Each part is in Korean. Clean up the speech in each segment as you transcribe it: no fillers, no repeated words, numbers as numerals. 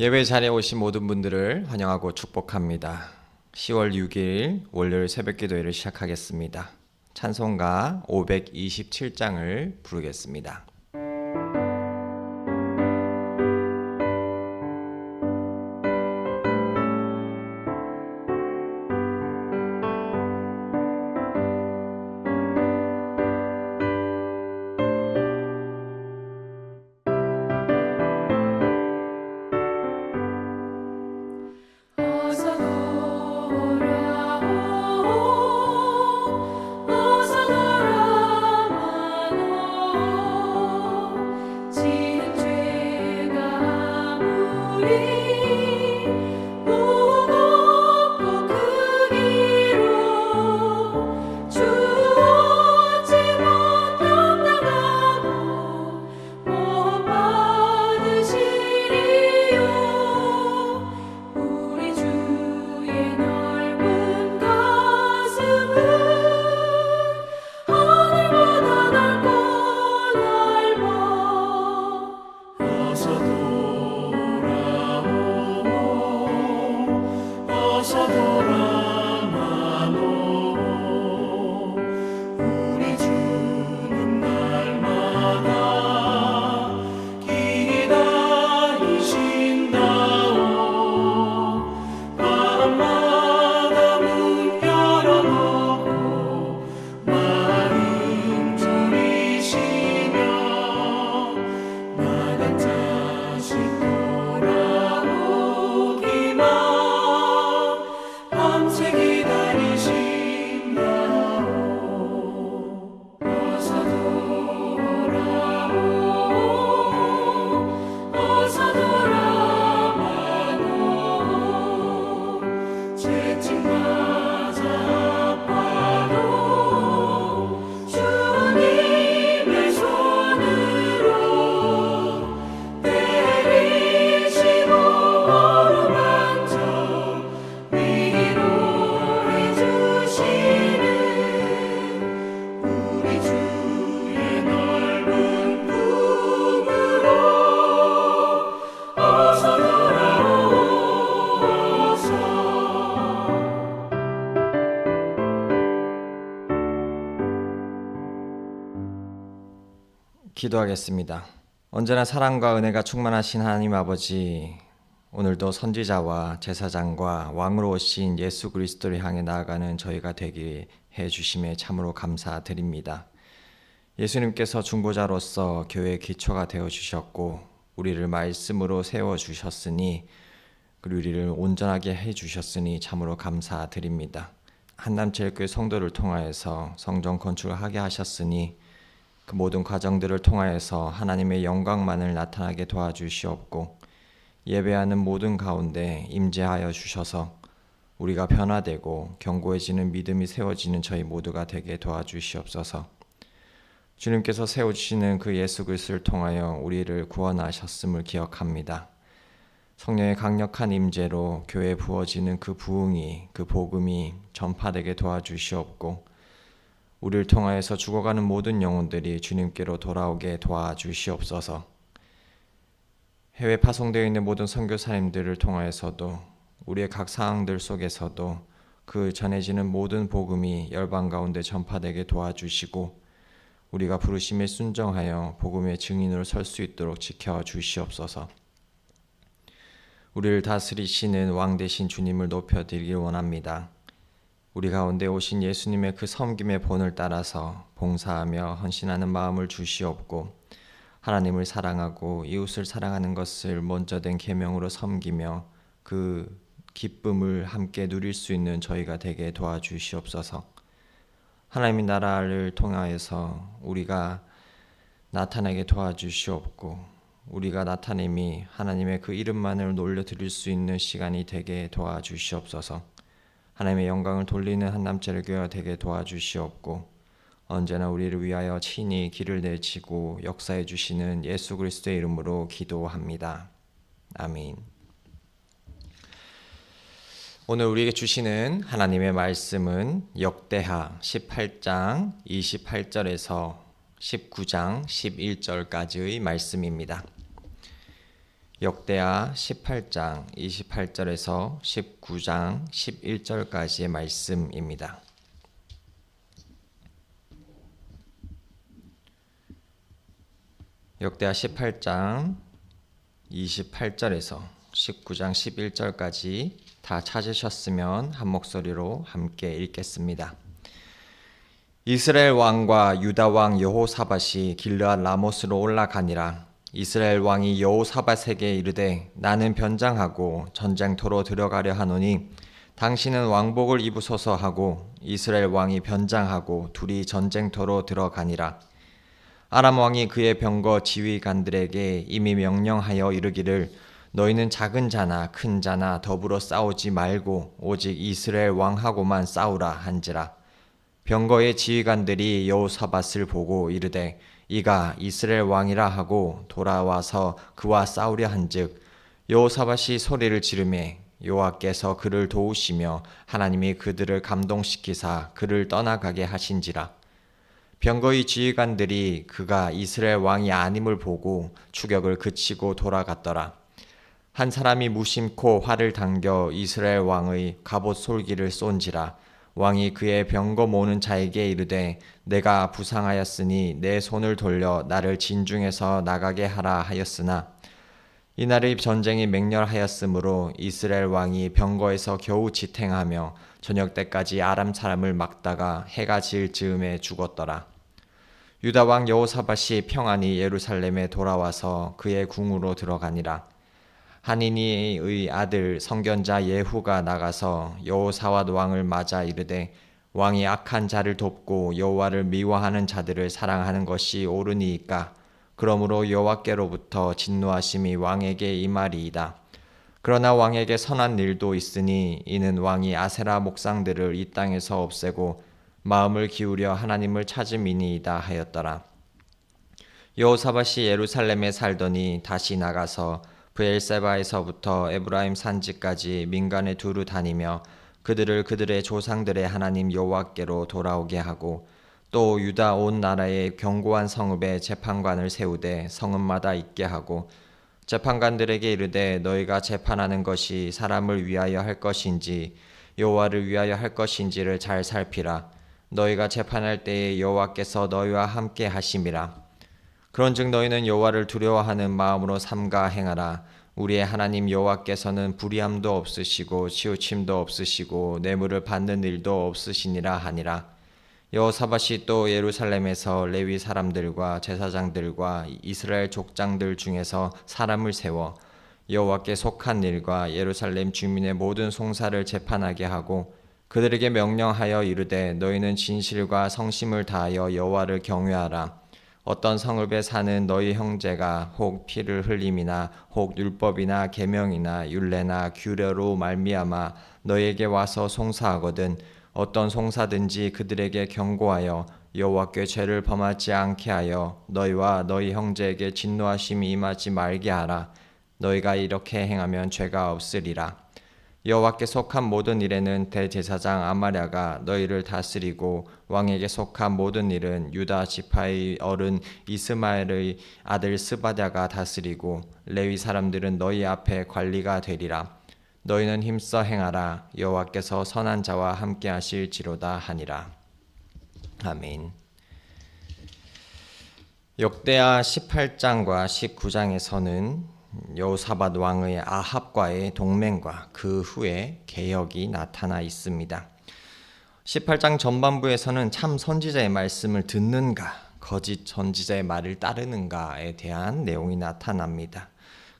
예배 자리에 오신 모든 분들을 환영하고 축복합니다. 10월 6일 월요일 새벽 기도회를 시작하겠습니다. 찬송가 527장을 부르겠습니다. 기도하겠습니다. 언제나 사랑과 은혜가 충만하신 하나님 아버지, 오늘도 선지자와 제사장과 왕으로 오신 예수 그리스도를 향해 나아가는 저희가 되게 해주심에 참으로 감사드립니다. 예수님께서 중보자로서 교회의 기초가 되어주셨고 우리를 말씀으로 세워주셨으니 그리고 우리를 온전하게 해주셨으니 참으로 감사드립니다. 한남제일교회 성도를 통하여서 성전 건축을 하게 하셨으니 그 모든 과정들을 통하여서 하나님의 영광만을 나타나게 도와주시옵고 예배하는 모든 가운데 임재하여 주셔서 우리가 변화되고 견고해지는 믿음이 세워지는 저희 모두가 되게 도와주시옵소서. 주님께서 세우시는 그 예수 그리스도를 통하여 우리를 구원하셨음을 기억합니다. 성령의 강력한 임재로 교회에 부어지는 그 부흥이, 그 복음이 전파되게 도와주시옵고 우리를 통하여서 죽어가는 모든 영혼들이 주님께로 돌아오게 도와주시옵소서. 해외 파송되어 있는 모든 선교사님들을 통하여서도 우리의 각 상황들 속에서도 그 전해지는 모든 복음이 열방 가운데 전파되게 도와주시고 우리가 부르심에 순종하여 복음의 증인으로 설 수 있도록 지켜주시옵소서. 우리를 다스리시는 왕 되신 주님을 높여드리길 원합니다. 우리 가운데 오신 예수님의 그 섬김의 본을 따라서 봉사하며 헌신하는 마음을 주시옵고 하나님을 사랑하고 이웃을 사랑하는 것을 먼저 된 계명으로 섬기며 그 기쁨을 함께 누릴 수 있는 저희가 되게 도와주시옵소서. 하나님의 나라를 통하여서 우리가 나타나게 도와주시옵고 우리가 나타냄이 하나님의 그 이름만을 놀려드릴 수 있는 시간이 되게 도와주시옵소서. 하나님의 영광을 돌리는 한남제일교회가 되게 도와주시옵고 언제나 우리를 위하여 친히 길을 내치고 역사해 주시는 예수 그리스도의 이름으로 기도합니다. 아멘. 오늘 우리에게 주시는 하나님의 말씀은 역대하 18장 28절에서 19장 11절까지의 말씀입니다. 역대하 18장 28절에서 19장 11절까지의 말씀입니다. 역대하 18장 28절에서 19장 11절까지 다 찾으셨으면 한 목소리로 함께 읽겠습니다. 이스라엘 왕과 유다 왕 여호사밧이 길르앗 라못으로 올라가니라. 이스라엘 왕이 여호사밧에게 이르되 나는 변장하고 전쟁터로 들어가려 하노니 당신은 왕복을 입으소서 하고 이스라엘 왕이 변장하고 둘이 전쟁터로 들어가니라. 아람 왕이 그의 병거 지휘관들에게 이미 명령하여 이르기를 너희는 작은 자나 큰 자나 더불어 싸우지 말고 오직 이스라엘 왕하고만 싸우라 한지라. 병거의 지휘관들이 여호사밧을 보고 이르되 이가 이스라엘 왕이라 하고 돌아와서 그와 싸우려 한즉 여호사밧이 소리를 지르매 여호와께서 그를 도우시며 하나님이 그들을 감동시키사 그를 떠나가게 하신지라. 병거의 지휘관들이 그가 이스라엘 왕이 아님을 보고 추격을 그치고 돌아갔더라. 한 사람이 무심코 활을 당겨 이스라엘 왕의 갑옷 솔기를 쏜지라. 왕이 그의 병거 모는 자에게 이르되 내가 부상하였으니 내 손을 돌려 나를 진중에서 나가게 하라 하였으나 이날의 전쟁이 맹렬하였으므로 이스라엘 왕이 병거에서 겨우 지탱하며 저녁 때까지 아람 사람을 막다가 해가 질 즈음에 죽었더라. 유다 왕 여호사밧이 평안히 예루살렘에 돌아와서 그의 궁으로 들어가니라. 하니니의 아들 선견자 예후가 나가서 여호사밧 왕을 맞아 이르되 왕이 악한 자를 돕고 여호와를 미워하는 자들을 사랑하는 것이 옳으니이까. 그러므로 여호와께로부터 진노하심이 왕에게 임하리이다. 그러나 왕에게 선한 일도 있으니 이는 왕이 아세라 목상들을 이 땅에서 없애고 마음을 기울여 하나님을 찾음이니이다 하였더라. 여호사밧이 예루살렘에 살더니 다시 나가서 브엘세바에서부터 에브라임 산지까지 민간에 두루 다니며 그들을 그들의 조상들의 하나님 여호와께로 돌아오게 하고 또 유다 온 나라의 견고한 성읍에 재판관을 세우되 성읍마다 있게 하고 재판관들에게 이르되 너희가 재판하는 것이 사람을 위하여 할 것인지 여호와를 위하여 할 것인지를 잘 살피라. 너희가 재판할 때에 여호와께서 너희와 함께 하심이라. 그런즉 너희는 여호와를 두려워하는 마음으로 삼가 행하라. 우리의 하나님 여호와께서는 불의함도 없으시고 치우침도 없으시고 뇌물을 받는 일도 없으시니라 하니라. 여호사밧이 또 예루살렘에서 레위 사람들과 제사장들과 이스라엘 족장들 중에서 사람을 세워 여호와께 속한 일과 예루살렘 주민의 모든 송사를 재판하게 하고 그들에게 명령하여 이르되 너희는 진실과 성심을 다하여 여호와를 경외하라. 어떤 성읍에 사는 너희 형제가 혹 피를 흘림이나 혹 율법이나 계명이나 율례나 규례로 말미암아 너희에게 와서 송사하거든 어떤 송사든지 그들에게 경고하여 여호와께 죄를 범하지 않게 하여 너희와 너희 형제에게 진노하심이 임하지 말게 하라. 너희가 이렇게 행하면 죄가 없으리라. 여호와께 속한 모든 일에는 대제사장 아마랴가 너희를 다스리고 왕에게 속한 모든 일은 유다 지파의 어른 이스마엘의 아들 스바랴가 다스리고 레위 사람들은 너희 앞에 관리가 되리라. 너희는 힘써 행하라. 여호와께서 선한 자와 함께 하실지로다 하니라. 아멘. 역대하 18장과 19장에서는 여호사밧 왕의 아합과의 동맹과 그 후에 개혁이 나타나 있습니다. 18장 전반부에서는 참 선지자의 말씀을 듣는가, 거짓 선지자의 말을 따르는가에 대한 내용이 나타납니다.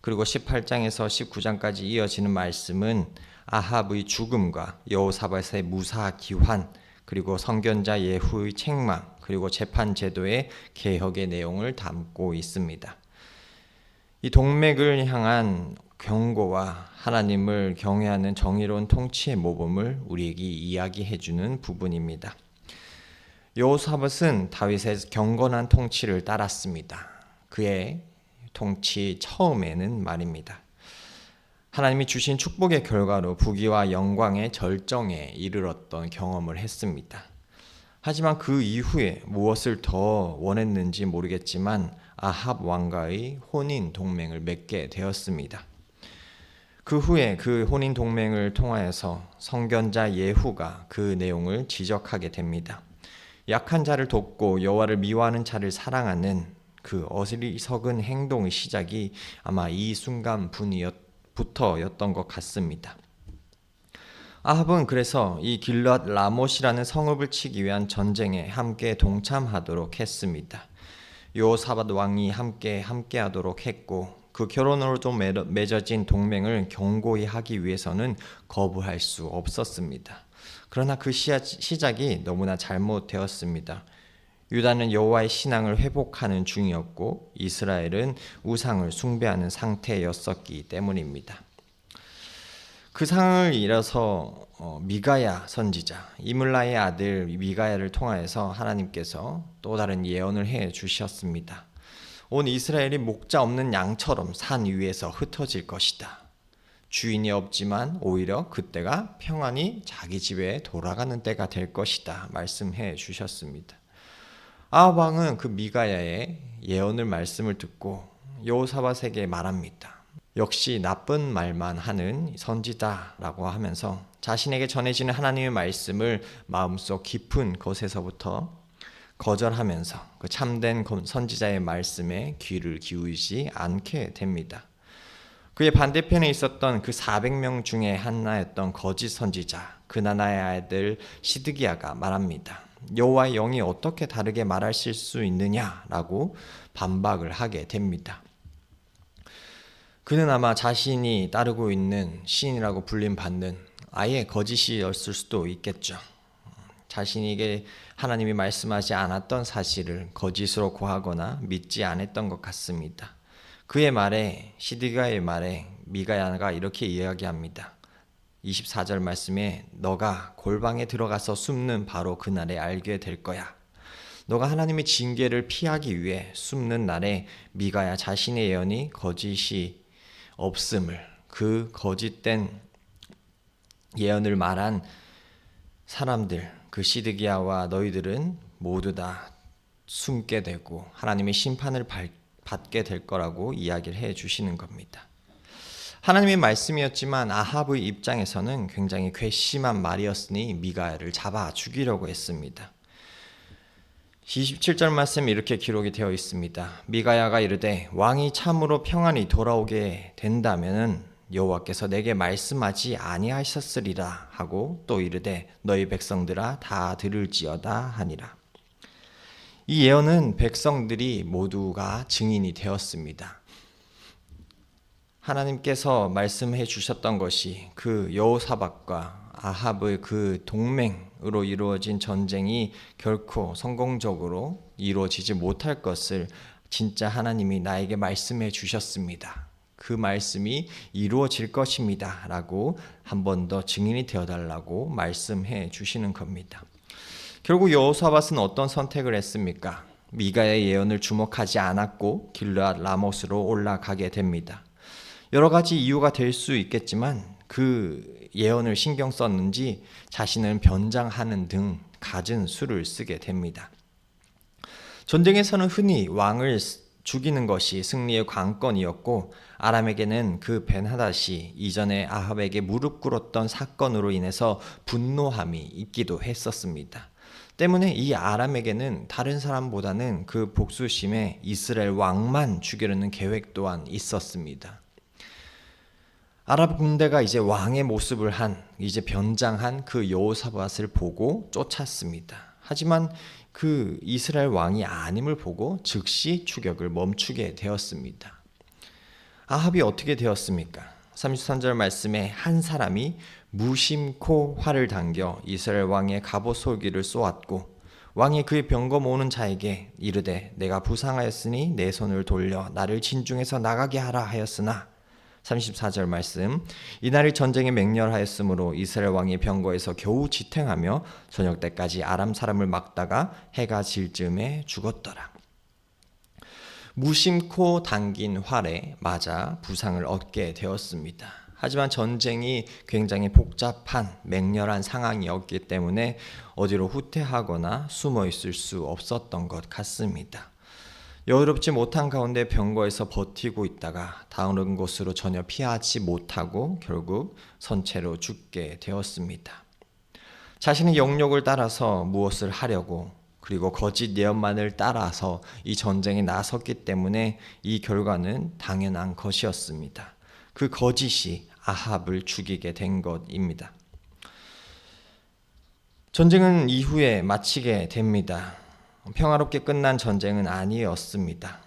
그리고 18장에서 19장까지 이어지는 말씀은 아합의 죽음과 여호사밧의 무사 기환, 그리고 선견자 예후의 책망, 그리고 재판 제도의 개혁의 내용을 담고 있습니다. 이 동맥을 향한 경고와 하나님을 경외하는 정의로운 통치의 모범을 우리에게 이야기해주는 부분입니다. 여호사밧은 다윗의 경건한 통치를 따랐습니다. 그의 통치 처음에는 말입니다. 하나님이 주신 축복의 결과로 부귀와 영광의 절정에 이르렀던 경험을 했습니다. 하지만 그 이후에 무엇을 더 원했는지 모르겠지만 아합 왕과의 혼인 동맹을 맺게 되었습니다. 그 후에 그 혼인 동맹을 통하여서 선견자 예후가 그 내용을 지적하게 됩니다. 약한 자를 돕고 여호와를 미워하는 자를 사랑하는 그 어리석은 행동의 시작이 아마 이 순간부터였던 것 같습니다. 아합은 그래서 이 길앗 라못이라는 성읍을 치기 위한 전쟁에 함께 동참하도록 했습니다. 여호사밧 왕이 함께하도록 했고 그 결혼으로 좀 맺어진 동맹을 견고히 하기 위해서는 거부할 수 없었습니다. 그러나 그 시작이 너무나 잘못되었습니다. 유다는 여호와의 신앙을 회복하는 중이었고 이스라엘은 우상을 숭배하는 상태였었기 때문입니다. 그 상황을 이뤄서 미가야 선지자, 이물라의 아들 미가야를 통하여서 하나님께서 또 다른 예언을 해 주셨습니다. 온 이스라엘이 목자 없는 양처럼 산 위에서 흩어질 것이다. 주인이 없지만 오히려 그때가 평안히 자기 집에 돌아가는 때가 될 것이다 말씀해 주셨습니다. 아합 왕은 그 미가야의 예언을 말씀을 듣고 여호사밧에게 말합니다. 역시 나쁜 말만 하는 선지자라고 하면서 자신에게 전해지는 하나님의 말씀을 마음속 깊은 곳에서부터 거절하면서 그 참된 선지자의 말씀에 귀를 기울이지 않게 됩니다. 그의 반대편에 있었던 그 400명 중에 하나였던 거짓 선지자 그나나의 아들 시드기야가 말합니다. 여호와의 영이 어떻게 다르게 말하실 수 있느냐라고 반박을 하게 됩니다. 그는 아마 자신이 따르고 있는 신이라고 불림받는 아예 거짓이었을 수도 있겠죠. 자신에게 하나님이 말씀하지 않았던 사실을 거짓으로 고하거나 믿지 않았던 것 같습니다. 그의 말에 시드기야의 말에 미가야가 이렇게 이야기합니다. 24절 말씀에 너가 골방에 들어가서 숨는 바로 그날에 알게 될 거야. 너가 하나님의 징계를 피하기 위해 숨는 날에 미가야 자신의 예언이 거짓이 없음을 그 거짓된 예언을 말한 사람들 그 시드기야와 너희들은 모두 다 숨게 되고 하나님의 심판을 받게 될 거라고 이야기를 해 주시는 겁니다. 하나님의 말씀이었지만 아합의 입장에서는 굉장히 괘씸한 말이었으니 미가야를 잡아 죽이려고 했습니다. 27절 말씀에 이렇게 기록이 되어 있습니다. 미가야가 이르되 왕이 참으로 평안히 돌아오게 된다면은 여호와께서 내게 말씀하지 아니하셨으리라 하고 또 이르되 너희 백성들아 다 들을지어다 하니라. 이 예언은 백성들이 모두가 증인이 되었습니다. 하나님께서 말씀해 주셨던 것이 그 여호사밧과 아합의 그 동맹으로 이루어진 전쟁이 결코 성공적으로 이루어지지 못할 것을 진짜 하나님이 나에게 말씀해 주셨습니다. 그 말씀이 이루어질 것입니다. 라고 한 번 더 증인이 되어달라고 말씀해 주시는 겁니다. 결국 여호사밧은 어떤 선택을 했습니까? 미가의 예언을 주목하지 않았고 길르앗 라못으로 올라가게 됩니다. 여러 가지 이유가 될 수 있겠지만 그 예언을 신경 썼는지 자신을 변장하는 등 갖은 수를 쓰게 됩니다. 전쟁에서는 흔히 왕을 죽이는 것이 승리의 관건이었고 아람에게는 그 벤하닷이 이전에 아합에게 무릎 꿇었던 사건으로 인해서 분노함이 있기도 했었습니다. 때문에 이 아람에게는 다른 사람보다는 그 복수심에 이스라엘 왕만 죽이려는 계획 또한 있었습니다. 아랍 군대가 이제 왕의 모습을 이제 변장한 그 여호사밧을 보고 쫓았습니다. 하지만 그 이스라엘 왕이 아님을 보고 즉시 추격을 멈추게 되었습니다. 아합이 어떻게 되었습니까? 33절 말씀에 한 사람이 무심코 활을 당겨 이스라엘 왕의 갑옷 솔기를 쏘았고 왕이 그의 병거 모으는 자에게 이르되 내가 부상하였으니 내 손을 돌려 나를 진중에서 나가게 하라 하였으나 34절 말씀 이날이 전쟁에 맹렬하였으므로 이스라엘 왕이 병거에서 겨우 지탱하며 저녁 때까지 아람 사람을 막다가 해가 질 즈음에 죽었더라. 무심코 당긴 활에 맞아 부상을 얻게 되었습니다. 하지만 전쟁이 굉장히 복잡한 맹렬한 상황이었기 때문에 어디로 후퇴하거나 숨어 있을 수 없었던 것 같습니다. 여유롭지 못한 가운데 병거에서 버티고 있다가 다른 곳으로 전혀 피하지 못하고 결국 선체로 죽게 되었습니다. 자신의 영역을 따라서 무엇을 하려고 그리고 거짓 예언만을 따라서 이 전쟁에 나섰기 때문에 이 결과는 당연한 것이었습니다. 그 거짓이 아합을 죽이게 된 것입니다. 전쟁은 이후에 마치게 됩니다. 평화롭게 끝난 전쟁은 아니었습니다.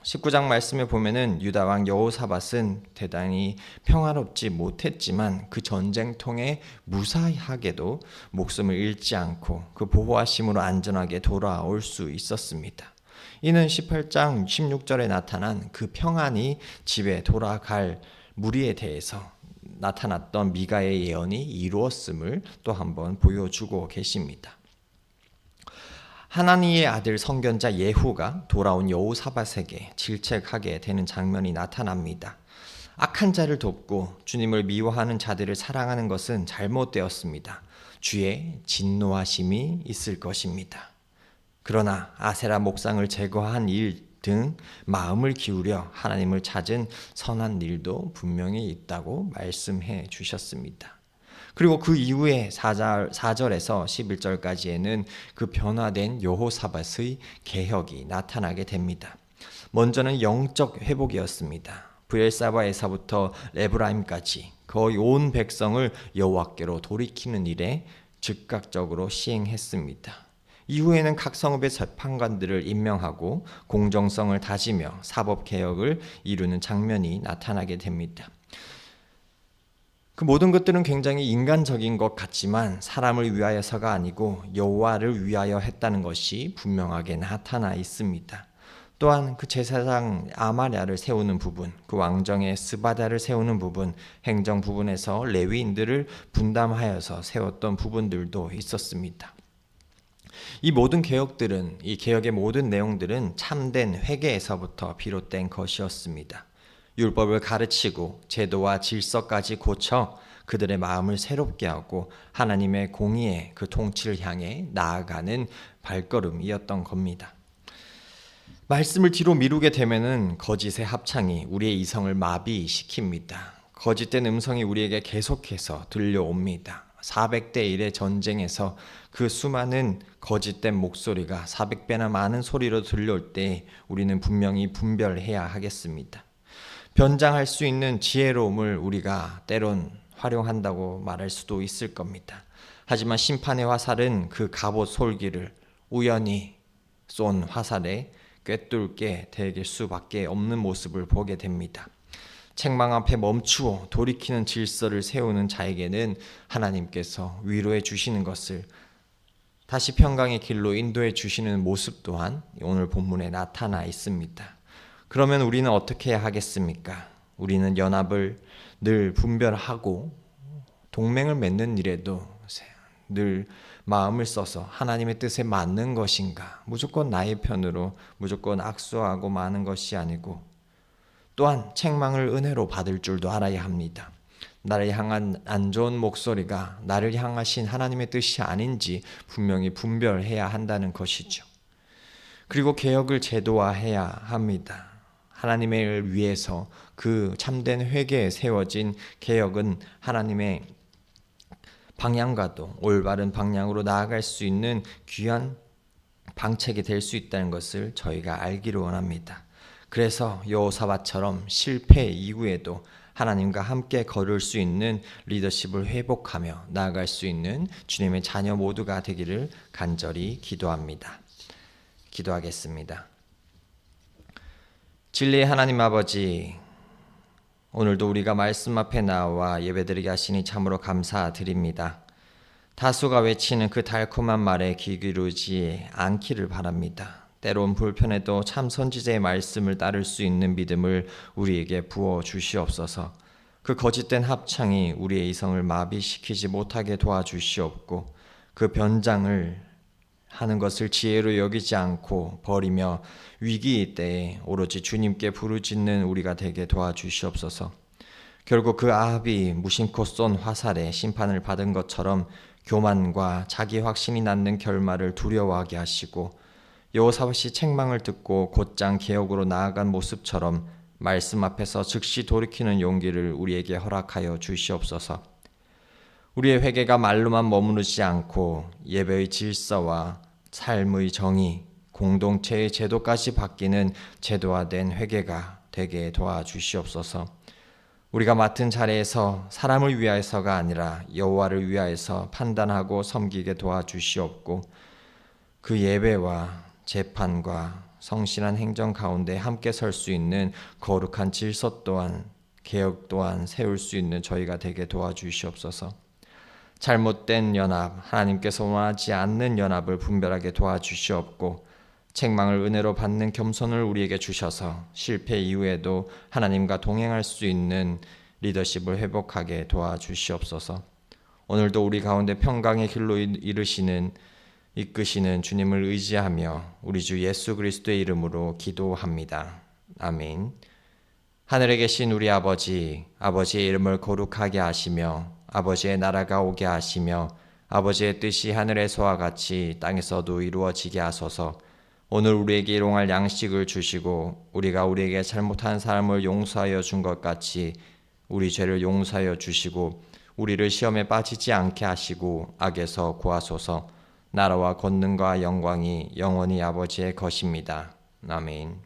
19장 말씀에 보면은 유다 왕 여호사밧은 대단히 평화롭지 못했지만 그 전쟁통에 무사하게도 목숨을 잃지 않고 그 보호하심으로 안전하게 돌아올 수 있었습니다. 이는 18장 16절에 나타난 그 평안이 집에 돌아갈 무리에 대해서 나타났던 미가의 예언이 이루었음을 또 한번 보여주고 계십니다. 하나니의 아들 선견자 예후가 돌아온 여호사밧에게 질책하게 되는 장면이 나타납니다. 악한 자를 돕고 주님을 미워하는 자들을 사랑하는 것은 잘못되었습니다. 주의 진노하심이 있을 것입니다. 그러나 아세라 목상을 제거한 일 등 마음을 기울여 하나님을 찾은 선한 일도 분명히 있다고 말씀해 주셨습니다. 그리고 그 이후에 4절에서 11절까지에는 그 변화된 여호사밧의 개혁이 나타나게 됩니다. 먼저는 영적 회복이었습니다. 브엘사바에서부터 에브라임까지 거의 온 백성을 여호와께로 돌이키는 일에 즉각적으로 시행했습니다. 이후에는 각 성읍의 재판관들을 임명하고 공정성을 다지며 사법개혁을 이루는 장면이 나타나게 됩니다. 그 모든 것들은 굉장히 인간적인 것 같지만 사람을 위하여서가 아니고 여호와를 위하여 했다는 것이 분명하게 나타나 있습니다. 또한 그 제사장 아마랴를 세우는 부분, 그 왕정의 스바다를 세우는 부분, 행정 부분에서 레위인들을 분담하여서 세웠던 부분들도 있었습니다. 이 모든 개혁들은, 이 개혁의 모든 내용들은 참된 회개에서부터 비롯된 것이었습니다. 율법을 가르치고 제도와 질서까지 고쳐 그들의 마음을 새롭게 하고 하나님의 공의의 그 통치를 향해 나아가는 발걸음이었던 겁니다. 말씀을 뒤로 미루게 되면은 거짓의 합창이 우리의 이성을 마비시킵니다. 거짓된 음성이 우리에게 계속해서 들려옵니다. 400대 1의 전쟁에서 그 수많은 거짓된 목소리가 400배나 많은 소리로 들려올 때 우리는 분명히 분별해야 하겠습니다. 변장할 수 있는 지혜로움을 우리가 때론 활용한다고 말할 수도 있을 겁니다. 하지만 심판의 화살은 그 갑옷 솔기를 우연히 쏜 화살에 꿰뚫게 될 수밖에 없는 모습을 보게 됩니다. 책망 앞에 멈추어 돌이키는 질서를 세우는 자에게는 하나님께서 위로해 주시는 것을 다시 평강의 길로 인도해 주시는 모습 또한 오늘 본문에 나타나 있습니다. 그러면 우리는 어떻게 해야 하겠습니까? 우리는 연합을 늘 분별하고 동맹을 맺는 일에도 늘 마음을 써서 하나님의 뜻에 맞는 것인가, 무조건 나의 편으로 무조건 악수하고 마는 것이 아니고 또한 책망을 은혜로 받을 줄도 알아야 합니다. 나를 향한 안 좋은 목소리가 나를 향하신 하나님의 뜻이 아닌지 분명히 분별해야 한다는 것이죠. 그리고 개혁을 제도화해야 합니다. 하나님을 위해서 그 참된 회개에 세워진 개혁은 하나님의 방향과도 올바른 방향으로 나아갈 수 있는 귀한 방책이 될 수 있다는 것을 저희가 알기를 원합니다. 그래서 여호사밧처럼 실패 이후에도 하나님과 함께 걸을 수 있는 리더십을 회복하며 나아갈 수 있는 주님의 자녀 모두가 되기를 간절히 기도합니다. 기도하겠습니다. 진리의 하나님 아버지, 오늘도 우리가 말씀 앞에 나와 예배드리게 하시니 참으로 감사드립니다. 다수가 외치는 그 달콤한 말에 귀 기울이지 않기를 바랍니다. 때론 불편해도 참 선지자의 말씀을 따를 수 있는 믿음을 우리에게 부어 주시옵소서. 그 거짓된 합창이 우리의 이성을 마비시키지 못하게 도와주시옵고 그 변장을 하는 것을 지혜로 여기지 않고 버리며 위기의 때에 오로지 주님께 부르짖는 우리가 되게 도와주시옵소서. 결국 그 아합이 무심코 쏜 화살에 심판을 받은 것처럼 교만과 자기 확신이 낳는 결말을 두려워하게 하시고 여호사밧이 책망을 듣고 곧장 개혁으로 나아간 모습처럼 말씀 앞에서 즉시 돌이키는 용기를 우리에게 허락하여 주시옵소서. 우리의 회개가 말로만 머무르지 않고 예배의 질서와 삶의 정의, 공동체의 제도까지 바뀌는 제도화된 회개가 되게 도와주시옵소서. 우리가 맡은 자리에서 사람을 위하여서가 아니라 여호와를 위하여서 판단하고 섬기게 도와주시옵고, 그 예배와 재판과 성실한 행정 가운데 함께 설 수 있는 거룩한 질서 또한 개혁 또한 세울 수 있는 저희가 되게 도와주시옵소서. 잘못된 연합, 하나님께서 원하지 않는 연합을 분별하게 도와주시옵고, 책망을 은혜로 받는 겸손을 우리에게 주셔서 실패 이후에도 하나님과 동행할 수 있는 리더십을 회복하게 도와주시옵소서. 오늘도 우리 가운데 평강의 길로 이끄시는 주님을 의지하며 우리 주 예수 그리스도의 이름으로 기도합니다. 아멘. 하늘에 계신 우리 아버지, 아버지의 이름을 거룩하게 하시며 아버지의 나라가 오게 하시며 아버지의 뜻이 하늘에서와 같이 땅에서도 이루어지게 하소서. 오늘 우리에게 일용할 양식을 주시고 우리가 우리에게 잘못한 사람을 용서하여 준 것 같이 우리 죄를 용서하여 주시고 우리를 시험에 빠지지 않게 하시고 악에서 구하소서. 나라와 권능과 영광이 영원히 아버지의 것입니다. 아멘.